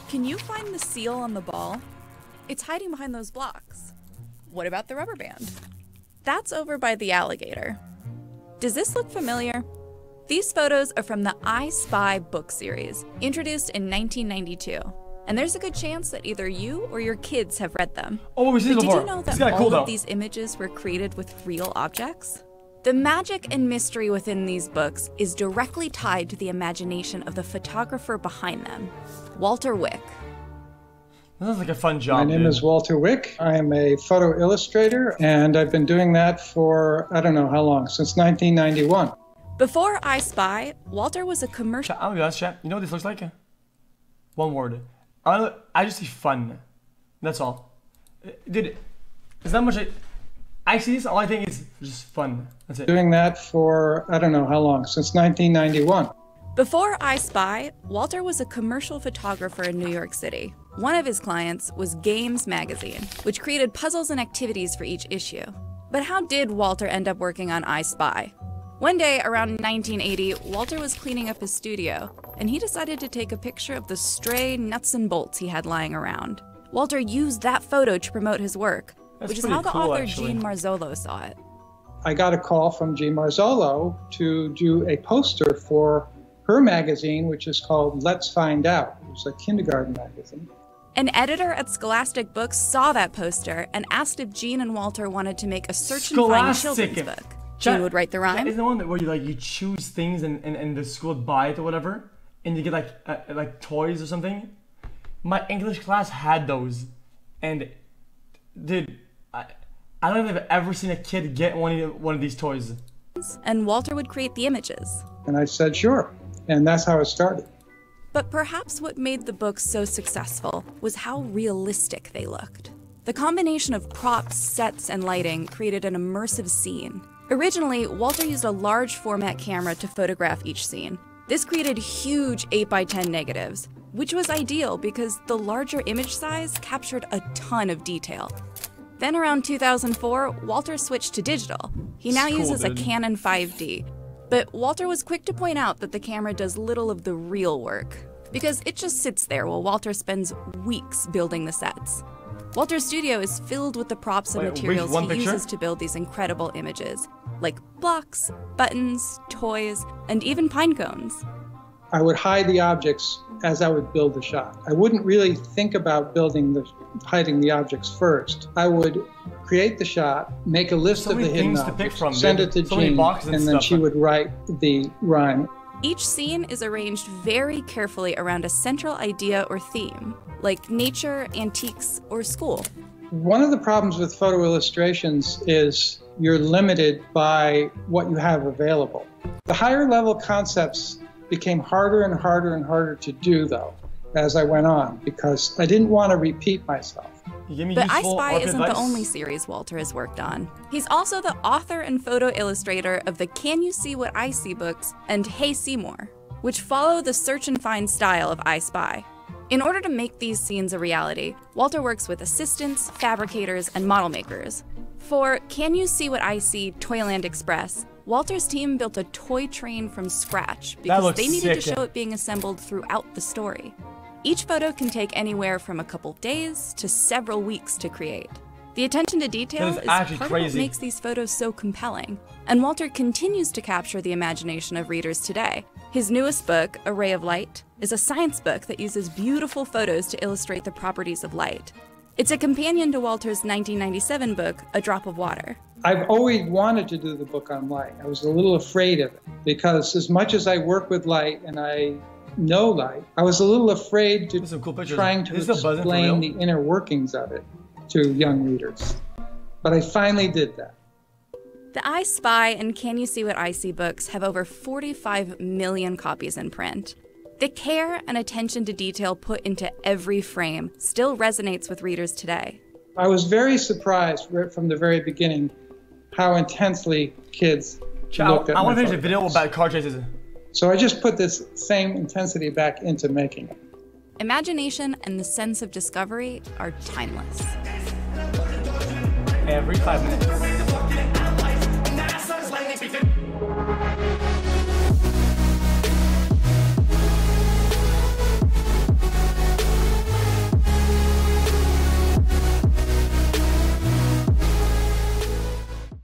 Can you find the seal on the ball? It's hiding behind those blocks. What about the rubber band? That's over by the alligator. Does this look familiar? These photos are from the I Spy book series, introduced in 1992. And there's a good chance that either you or your kids have read them. Oh, we've seen but it before. Did you know that all all of these images were created with real objects? The magic and mystery within these books is directly tied to the imagination of the photographer behind them, Walter Wick. That sounds like a fun job. My name is Walter Wick. I am a photo illustrator, and I've been doing that for, I don't know how long, since 1991. Before I Spy, Walter was a commercial... I'm gonna be honest, chat. You know what this looks like? One word. I just see fun. That's all. Dude, it's not much. I see this, all I think is just fun. That's it. Doing that for, I don't know how long, since 1991. Before I Spy, Walter was a commercial photographer in New York City. One of his clients was Games Magazine, which created puzzles and activities for each issue. But how did Walter end up working on I Spy? One day, around 1980, Walter was cleaning up his studio, and he decided to take a picture of the stray nuts and bolts he had lying around. Walter used that photo to promote his work, which is how the author Jean Marzolo saw it. I got a call from Jean Marzolo to do a poster for her magazine, which is called Let's Find Out. It was a kindergarten magazine. An editor at Scholastic Books saw that poster and asked if Jean and Walter wanted to make a search and find children's book. Jean would write the rhyme. Is the one where you choose things and the school would buy it or whatever, and you get like toys or something? My English class had those, and dude, I don't think I've ever seen a kid get one of these toys. And Walter would create the images. And I said sure, and that's how it started. But perhaps what made the books so successful was how realistic they looked. The combination of props, sets, and lighting created an immersive scene. Originally, Walter used a large format camera to photograph each scene. This created huge 8x10 negatives, which was ideal because the larger image size captured a ton of detail. Then around 2004, Walter switched to digital. He now uses a Canon 5D. But Walter was quick to point out that the camera does little of the real work, because it just sits there while Walter spends weeks building the sets. Walter's studio is filled with the props and materials he uses to build these incredible images, like blocks, buttons, toys, and even pine cones. I would hide the objects as I would build the shot. I wouldn't really think about hiding the objects first. I would create the shot, make a list of the hidden objects, send it to Jean, and then she would write the rhyme. Each scene is arranged very carefully around a central idea or theme, like nature, antiques, or school. One of the problems with photo illustrations is you're limited by what you have available. The higher level concepts became harder and harder and harder to do, though, as I went on, because I didn't want to repeat myself. But I Spy isn't the only series Walter has worked on. He's also the author and photo illustrator of the Can You See What I See books and Hey Seymour, which follow the search and find style of I Spy. In order to make these scenes a reality, Walter works with assistants, fabricators, and model makers. For Can You See What I See Toyland Express, Walter's team built a toy train from scratch because they needed to show it being assembled throughout the story. Each photo can take anywhere from a couple days to several weeks to create. The attention to detail is part of what makes these photos so compelling, and Walter continues to capture the imagination of readers today. His newest book, A Ray of Light, is a science book that uses beautiful photos to illustrate the properties of light. It's a companion to Walter's 1997 book, A Drop of Water. I've always wanted to do the book on light. I was a little afraid of it, because as much as I work with light and I know light, I was a little afraid to trying to explain the inner workings of it to young readers. But I finally did that. The I Spy and Can You See What I See books have over 45 million copies in print. The care and attention to detail put into every frame still resonates with readers today. I was very surprised right from the very beginning how intensely kids looked at my I want to finish a video about car chases. So I just put this same intensity back into making it. Imagination and the sense of discovery are timeless. Every 5 minutes.